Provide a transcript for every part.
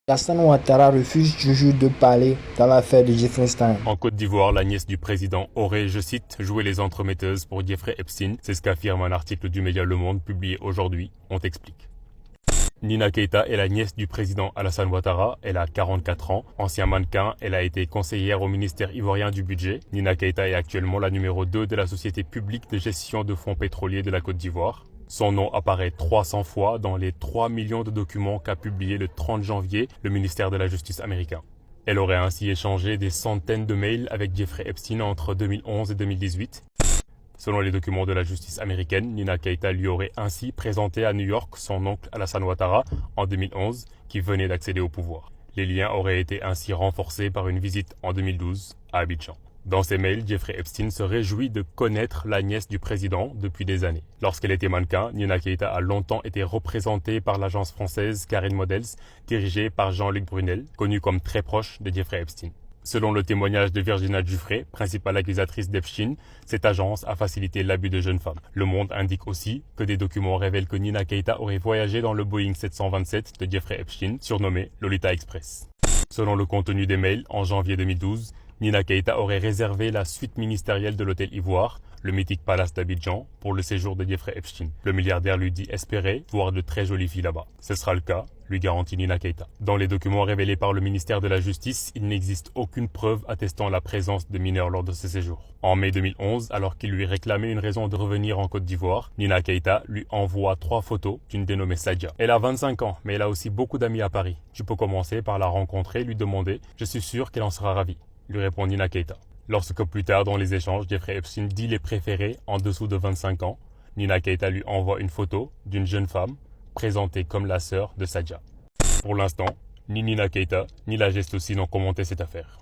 Alassane Ouattara refuse toujours de parler dans l'affaire de Jeffrey Epstein. En Côte d'Ivoire, la nièce du président aurait, je cite, joué les entremetteuses pour Jeffrey Epstein. C'est ce qu'affirme un article du média Le Monde publié aujourd'hui. On t'explique. Nina Keita est la nièce du président Alassane Ouattara. Elle a 44 ans. Ancien mannequin, elle a été conseillère au ministère ivoirien du budget. Nina Keita est actuellement la numéro 2 de la société publique de gestion de fonds pétroliers de la Côte d'Ivoire. Son nom apparaît 300 fois dans les 3 millions de documents qu'a publié le 30 janvier le ministère de la Justice américain. Elle aurait ainsi échangé des centaines de mails avec Jeffrey Epstein entre 2011 et 2018. Selon les documents de la justice américaine, Nina Keita lui aurait ainsi présenté à New York son oncle Alassane Ouattara en 2011, qui venait d'accéder au pouvoir. Les liens auraient été ainsi renforcés par une visite en 2012 à Abidjan. Dans ses mails, Jeffrey Epstein se réjouit de connaître la nièce du président depuis des années. Lorsqu'elle était mannequin, Nina Keita a longtemps été représentée par l'agence française Karen Models, dirigée par Jean-Luc Brunel, connu comme très proche de Jeffrey Epstein. Selon le témoignage de Virginia Giuffre, principale accusatrice d'Epstein, cette agence a facilité l'abus de jeunes femmes. Le Monde indique aussi que des documents révèlent que Nina Keita aurait voyagé dans le Boeing 727 de Jeffrey Epstein, surnommé Lolita Express. Selon le contenu des mails, en janvier 2012, Nina Keita aurait réservé la suite ministérielle de l'hôtel Ivoire, le mythique palace d'Abidjan, pour le séjour de Jeffrey Epstein. Le milliardaire lui dit espérer voir de très jolies filles là-bas. Ce sera le cas, lui garantit Nina Keita. Dans les documents révélés par le ministère de la Justice, il n'existe aucune preuve attestant la présence de mineurs lors de ce séjour. En mai 2011, alors qu'il lui réclamait une raison de revenir en Côte d'Ivoire, Nina Keita lui envoie 3 photos d'une dénommée Sadia. Elle a 25 ans, mais elle a aussi beaucoup d'amis à Paris. Tu peux commencer par la rencontrer et lui demander. Je suis sûr qu'elle en sera ravie, lui répond Nina Keita. Lorsque plus tard dans les échanges, Jeffrey Epstein dit les préférer en dessous de 25 ans, Nina Keita lui envoie une photo d'une jeune femme présentée comme la sœur de Sadia. Pour l'instant, ni Nina Keita ni la geste aussi n'ont commenté cette affaire.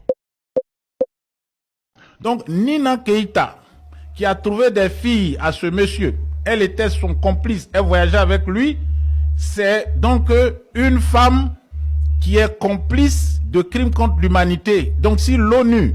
Donc Nina Keita, qui a trouvé des filles à ce monsieur, elle était son complice, elle voyageait avec lui, c'est donc une femme qui est complice de crimes contre l'humanité. Donc si l'ONU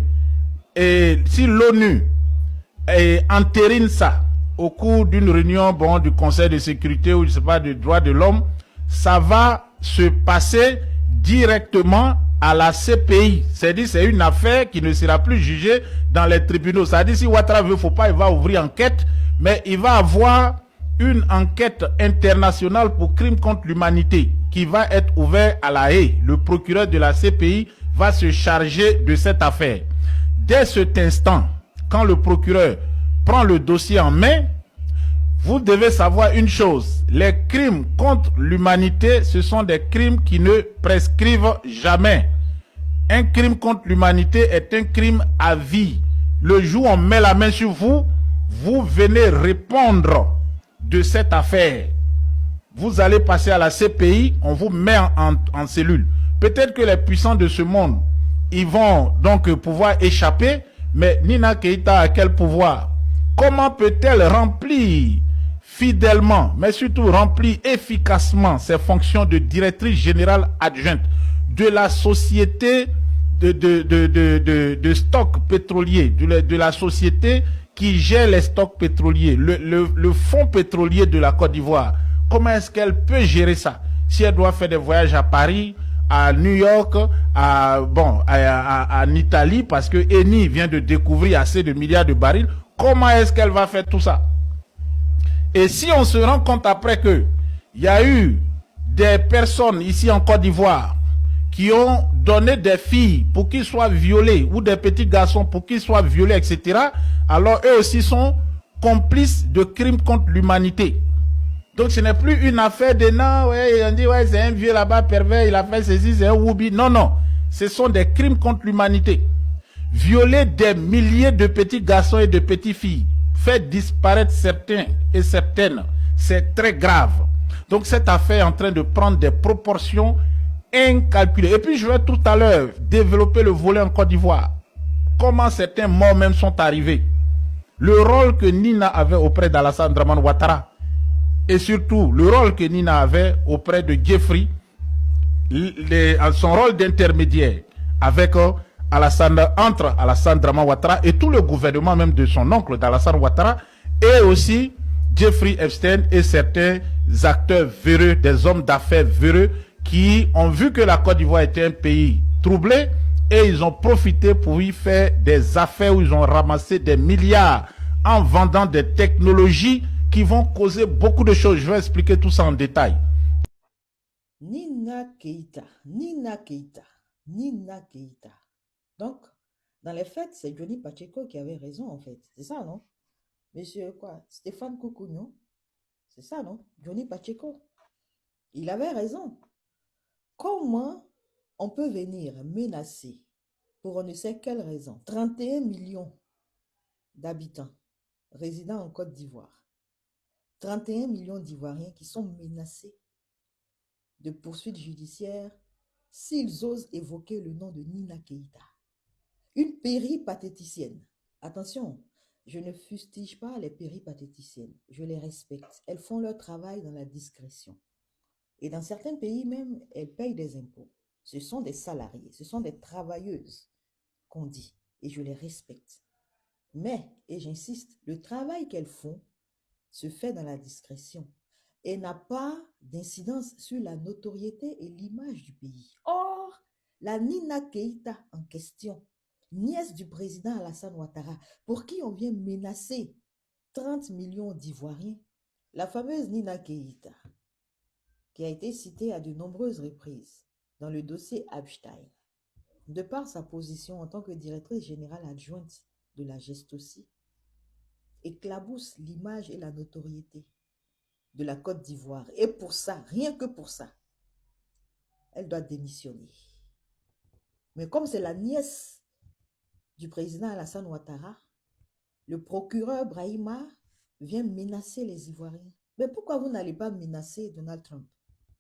entérine ça au cours d'une réunion du Conseil de sécurité ou je sais pas des droits de l'homme, ça va se passer directement à la CPI. C'est-à-dire c'est une affaire qui ne sera plus jugée dans les tribunaux. C'est-à-dire si Ouattara veut, faut pas, il va ouvrir enquête, mais il va avoir une enquête internationale pour crimes contre l'humanité qui va être ouverte à La Haye. Le procureur de la CPI va se charger de cette affaire. Dès cet instant, quand le procureur prend le dossier en main, vous devez savoir une chose, les crimes contre l'humanité, ce sont des crimes qui ne prescrivent jamais. Un crime contre l'humanité est un crime à vie. Le jour où on met la main sur vous, vous venez répondre de cette affaire. Vous allez passer à la CPI, on vous met en cellule. Peut-être que les puissants de ce monde, ils vont donc pouvoir échapper, mais Nina Keita a quel pouvoir? Comment peut-elle remplir fidèlement, mais surtout remplir efficacement ses fonctions de directrice générale adjointe de la société de stocks pétroliers, de la société qui gère les stocks pétroliers, le fonds pétrolier de la Côte d'Ivoire? Comment est-ce qu'elle peut gérer ça? Si elle doit faire des voyages à Paris, à New York, en Italie, parce que Eni vient de découvrir assez de milliards de barils, comment est-ce qu'elle va faire tout ça? Et si on se rend compte après que il y a eu des personnes ici en Côte d'Ivoire qui ont donné des filles pour qu'ils soient violés ou des petits garçons pour qu'ils soient violés, etc., alors eux aussi sont complices de crimes contre l'humanité. Donc ce n'est plus une affaire de non, ouais, on dit ouais, c'est un vieux là-bas pervers, il a fait ceci, c'est un woubi. Non, non. Ce sont des crimes contre l'humanité. Violer des milliers de petits garçons et de petites filles, faire disparaître certains et certaines, c'est très grave. Donc cette affaire est en train de prendre des proportions incalculées. Et puis je vais tout à l'heure développer le volet en Côte d'Ivoire. Comment certains morts même sont arrivés. Le rôle que Nina avait auprès d'Alassane Dramane Ouattara. Et surtout, le rôle que Nina avait auprès de Jeffrey, son rôle d'intermédiaire avec entre Alassane Dramane Ouattara et tout le gouvernement même de son oncle d'Alassane Ouattara, et aussi Jeffrey Epstein et certains acteurs véreux, des hommes d'affaires véreux qui ont vu que la Côte d'Ivoire était un pays troublé et ils ont profité pour y faire des affaires où ils ont ramassé des milliards en vendant des technologies qui vont causer beaucoup de choses. Je vais expliquer tout ça en détail. Nina Keïta, Nina Keïta, Nina Keïta. Donc, dans les faits, c'est Johnny Pacheco qui avait raison en fait. C'est ça, non? Monsieur quoi? Stéphane Koukouno? C'est ça, non? Johnny Pacheco. Il avait raison. Comment on peut venir menacer, pour on ne sait quelle raison, 31 millions d'habitants résidant en Côte d'Ivoire, 31 millions d'Ivoiriens qui sont menacés de poursuites judiciaires s'ils osent évoquer le nom de Nina Keïta. Une péripatéticienne. Attention, je ne fustige pas les péripatéticiennes, je les respecte. Elles font leur travail dans la discrétion. Et dans certains pays même, elles payent des impôts. Ce sont des salariés, ce sont des travailleuses qu'on dit, et je les respecte. Mais, et j'insiste, le travail qu'elles font se fait dans la discrétion et n'a pas d'incidence sur la notoriété et l'image du pays. Or, la Nina Keïta en question, nièce du président Alassane Ouattara, pour qui on vient menacer 30 millions d'Ivoiriens, la fameuse Nina Keïta, qui a été citée à de nombreuses reprises dans le dossier Epstein, de par sa position en tant que directrice générale adjointe de la Gestosi, éclabousse l'image et la notoriété de la Côte d'Ivoire. Et pour ça, rien que pour ça, elle doit démissionner. Mais comme c'est la nièce du président Alassane Ouattara, le procureur Brahima vient menacer les Ivoiriens. Mais pourquoi vous n'allez pas menacer Donald Trump?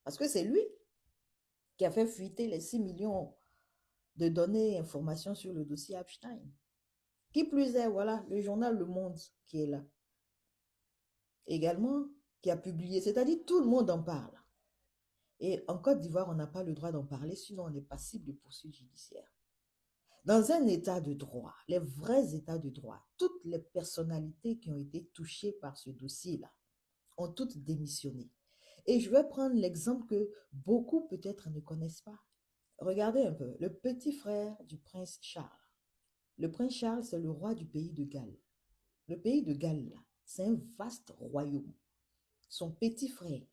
Parce que c'est lui qui a fait fuiter les 6 millions de données et informations sur le dossier Epstein. Qui plus est, voilà, le journal Le Monde qui est là. Également, qui a publié, c'est-à-dire tout le monde en parle. Et en Côte d'Ivoire, on n'a pas le droit d'en parler, sinon on est passible de poursuites judiciaires. Dans un état de droit, les vrais états de droit, toutes les personnalités qui ont été touchées par ce dossier-là ont toutes démissionné. Et je vais prendre l'exemple que beaucoup peut-être ne connaissent pas. Regardez un peu, le petit frère du prince Charles. Le prince Charles, c'est le roi du pays de Galles. Le pays de Galles, là, c'est un vaste royaume. Son petit frère,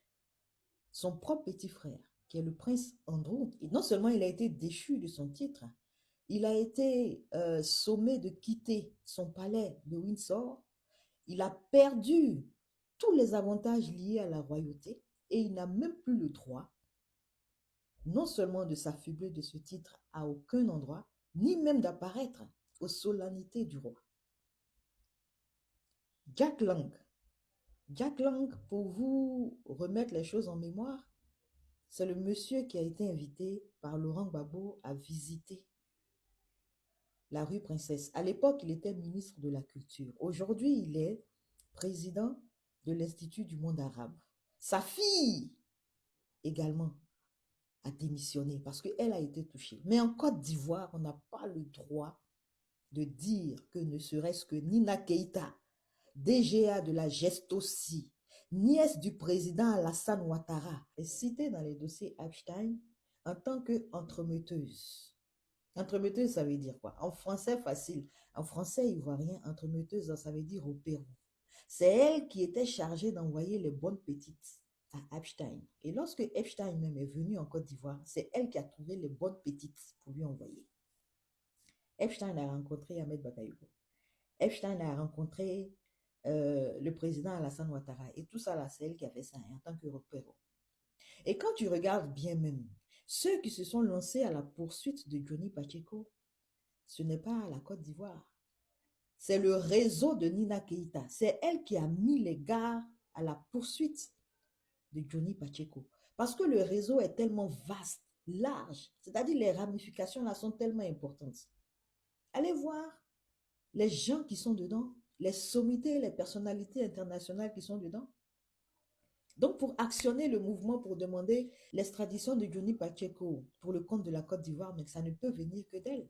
son propre petit frère, qui est le prince Andrew, et non seulement il a été déchu de son titre, il a été sommé de quitter son palais de Windsor, il a perdu tous les avantages liés à la royauté et il n'a même plus le droit, non seulement de s'affubler de ce titre à aucun endroit, ni même d'apparaître aux solennités du roi. Jack Lang. Jack Lang, pour vous remettre les choses en mémoire, c'est le monsieur qui a été invité par Laurent Gbagbo à visiter la rue Princesse. À l'époque, il était ministre de la Culture. Aujourd'hui, il est président de l'Institut du monde arabe. Sa fille, également, a démissionné parce qu'elle a été touchée. Mais en Côte d'Ivoire, on n'a pas le droit de dire que ne serait-ce que Nina Keïta, DGA de la Gestosi, nièce du président Alassane Ouattara, est citée dans les dossiers Epstein en tant qu'entremetteuse. Entremetteuse, ça veut dire quoi? En français facile, en français ivoirien, entremetteuse, ça veut dire au Pérou. C'est elle qui était chargée d'envoyer les bonnes petites à Epstein. Et lorsque Epstein même est venu en Côte d'Ivoire, c'est elle qui a trouvé les bonnes petites pour lui envoyer. Epstein a rencontré Ahmed Bakayoko. Epstein a rencontré le président Alassane Ouattara. Et tout ça, là, c'est elle qui a fait ça en tant qu'Européen. Et quand tu regardes bien même, ceux qui se sont lancés à la poursuite de Johnny Pacheco, ce n'est pas la Côte d'Ivoire. C'est le réseau de Nina Keïta. C'est elle qui a mis les gars à la poursuite de Johnny Pacheco. Parce que le réseau est tellement vaste, large. C'est-à-dire les ramifications là sont tellement importantes. Allez voir les gens qui sont dedans, les sommités, les personnalités internationales qui sont dedans. Donc, pour actionner le mouvement, pour demander l'extradition de Johnny Pacheco pour le compte de la Côte d'Ivoire, mais ça ne peut venir que d'elle.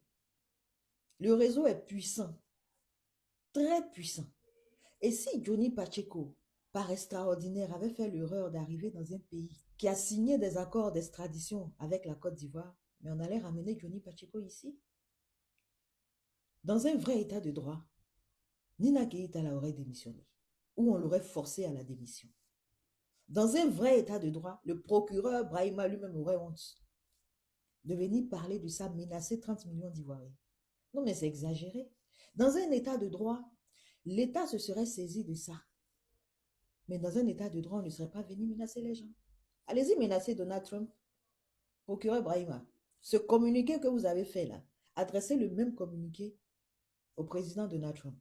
Le réseau est puissant, très puissant. Et si Johnny Pacheco par extraordinaire, avait fait l'erreur d'arriver dans un pays qui a signé des accords d'extradition avec la Côte d'Ivoire, mais on allait ramener Johnny Pacheco ici. Dans un vrai état de droit, Nina Keïta l'aurait démissionné, ou on l'aurait forcé à la démission. Dans un vrai état de droit, le procureur Brahima lui-même aurait honte de venir parler de ça, menacer 30 millions d'Ivoiriens. Non, mais c'est exagéré. Dans un état de droit, l'État se serait saisi de ça. Mais dans un état de droit, on ne serait pas venu menacer les gens. Allez-y menacer Donald Trump, procureur Brahima. Ce communiqué que vous avez fait là, adressez le même communiqué au président Donald Trump.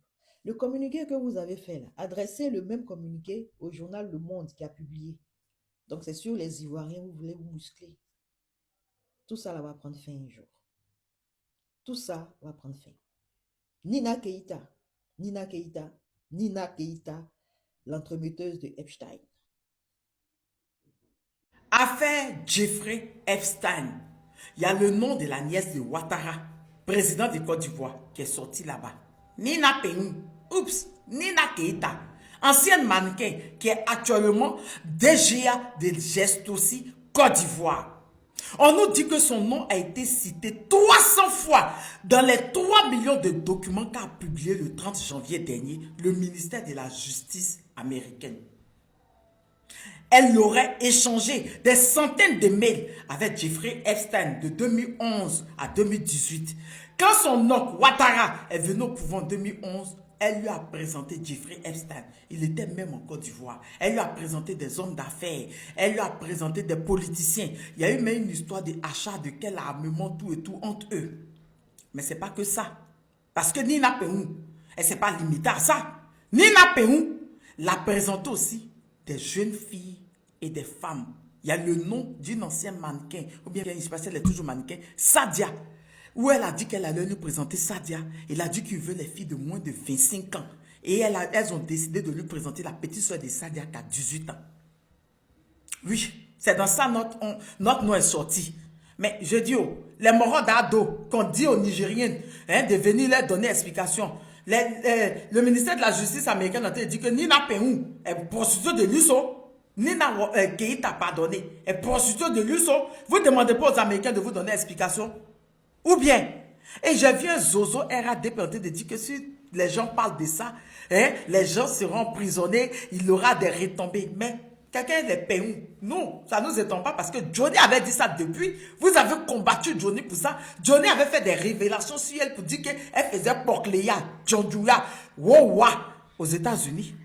Le communiqué que vous avez fait là, adressez le même communiqué au journal Le Monde qui a publié. Donc c'est sur les Ivoiriens, vous voulez vous muscler. Tout ça là va prendre fin un jour. Tout ça va prendre fin. Nina Keïta, Nina Keïta, Nina Keïta, l'entremetteuse de Epstein. Affaire Jeffrey Epstein. Il y a le nom de la nièce de Ouattara, président de Côte d'Ivoire, qui est sorti là-bas. Nina Penou, oups, Nina Keïta, ancienne mannequin qui est actuellement DGA de Gestosi Côte d'Ivoire. On nous dit que son nom a été cité 300 fois dans les 3 millions de documents qu'a publié le 30 janvier dernier le ministère de la Justice américaine. Elle aurait échangé des centaines de mails avec Jeffrey Epstein de 2011 à 2018. Quand son oncle Ouattara est venu au pouvoir en 2011, elle lui a présenté Jeffrey Epstein. Il était même en Côte d'Ivoire. Elle lui a présenté des hommes d'affaires. Elle lui a présenté des politiciens. Il y a eu même une histoire d'achat de quel armement, tout et tout entre eux. Mais ce n'est pas que ça. Parce que Nina Penou, elle ne s'est pas limitée à ça. Nina Penou l'a présenté aussi des jeunes filles et des femmes. Il y a le nom d'une ancienne mannequin, ou bien je ne sais pas si elle est toujours mannequin, Sadia, où elle a dit qu'elle allait lui présenter Sadia. Elle a dit qu'il veut les filles de moins de 25 ans. Et elles ont décidé de lui présenter la petite soeur de Sadia qui a 18 ans. Oui, c'est dans ça notre nom est sorti. Mais je dis, les moraux d'ado, qu'on dit aux Nigériens de venir leur donner explication. Le ministère de la Justice américaine a dit que Nina Penou est prostituée de l'USO. Nina Keïta, pardonné, est prostituée de l'USO. Vous ne demandez pas aux Américains de vous donner explication. Ou bien, et j'ai vu un Zozo RAD de dire que si les gens parlent de ça, les gens seront emprisonnés, il y aura des retombées. Mais quelqu'un les paye. Non, ça ne nous étonne pas parce que Johnny avait dit ça depuis. Vous avez combattu Johnny pour ça. Johnny avait fait des révélations sur elle pour dire qu'elle faisait Porcléa, Djondjouya, Wowa aux États-Unis.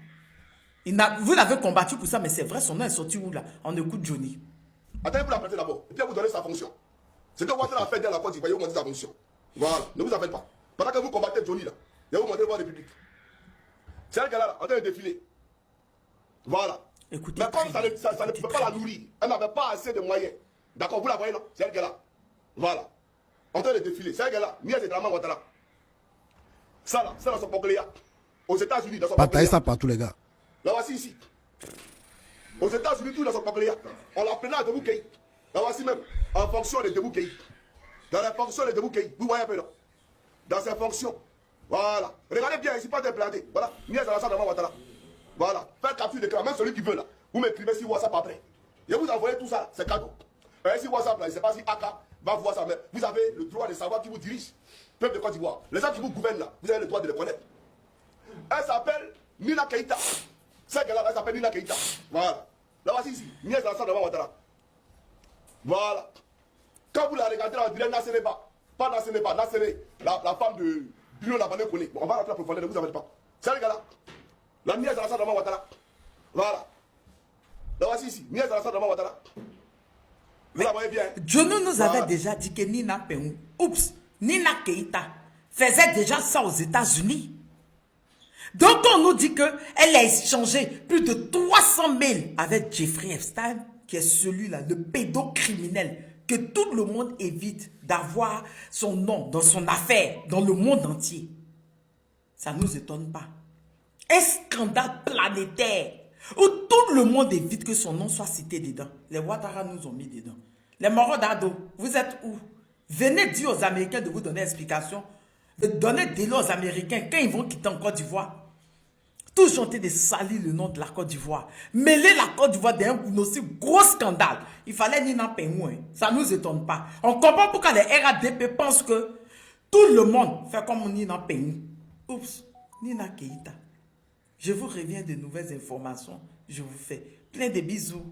Vous l'avez combattu pour ça, mais c'est vrai, son nom est sorti où là? On écoute Johnny. Attendez, vous l'appelez d'abord, et puis vous donnez sa fonction. C'est que Ouattara a fait dans la Côte d'Ivoire, vous demandez sa fonction. Voilà, ne vous en faites pas. Pendant que vous combattez Johnny là, et vous demandez voir le public. C'est elle qui est là, en train de défiler. Voilà. Écoutez, mais comme ça ne peut pas la nourrir, elle n'avait pas assez de moyens. D'accord, vous la voyez là, c'est elle qui est là. Voilà. En train de défiler, c'est elle qui est là. Nièce de Draman Ouattara. Ça là, c'est dans son Pogléa. Aux États-Unis, dans son Pogléa. Partagez ça partout, les gars. Là voici ici. Aux États-Unis, tout dans son Pogléa. On l'appelait à Deboukéi. Là voici même, en fonction de Deboukéi. Dans la fonction de Deboukéi, vous voyez un peu là. Dans ses fonctions. Voilà. Regardez bien ici, pas d'implanté. Voilà. Nièce de la Draman Ouattara. Voilà. Faites capture d'écran, même celui qui veut là. Vous m'écrivez sur WhatsApp après. Et vous envoyez tout ça, c'est cadeau. Et si WhatsApp là, je ne sais pas si Aka va voir ça, mais vous avez le droit de savoir qui vous dirige. Peuple de Côte d'Ivoire. Les gens qui vous gouvernent là, vous avez le droit de les connaître. Elle s'appelle Nina Keïta. Celle qu'elle elle s'appelle Nina Keïta. Voilà. Là voici ici. Nièce de la Draman Ouattara. Voilà. Quand vous la regardez, on dirait Nassere pas. Pas Nassere pas. Nassere, la femme de Bruno Labané connaît. Bon, on va rentrer la profondeur, ne vous en faites pas. C'est le gars là. La nièce de la Draman Ouattara. Voilà. Là voici ici. Nièce de la Draman Ouattara. Vous la voyez bien. Johnny nous avait déjà dit que Nina Penou, oups, Nina Keïta faisait déjà ça aux États-Unis. Donc on nous dit qu'elle a échangé plus de 300 mails avec Jeffrey Epstein, qui est celui-là, le pédocriminel, que tout le monde évite d'avoir son nom dans son affaire, dans le monde entier. Ça ne nous étonne pas. Un scandale planétaire où tout le monde évite que son nom soit cité dedans. Les Ouattara nous ont mis dedans. Les moraux d'ado, vous êtes où? Venez dire aux Américains de vous donner explication. Donnez des lois aux Américains quand ils vont quitter en Côte d'Ivoire. Toujours en train de salir le nom de la Côte d'Ivoire. Mêler la Côte d'Ivoire d'un aussi gros scandale. Il fallait Nina Pengou. Ça ne nous étonne pas. On comprend pourquoi les RADP pensent que tout le monde fait comme Nina Pengou. Oups, Nina Keïta. Je vous reviens de nouvelles informations. Je vous fais plein de bisous.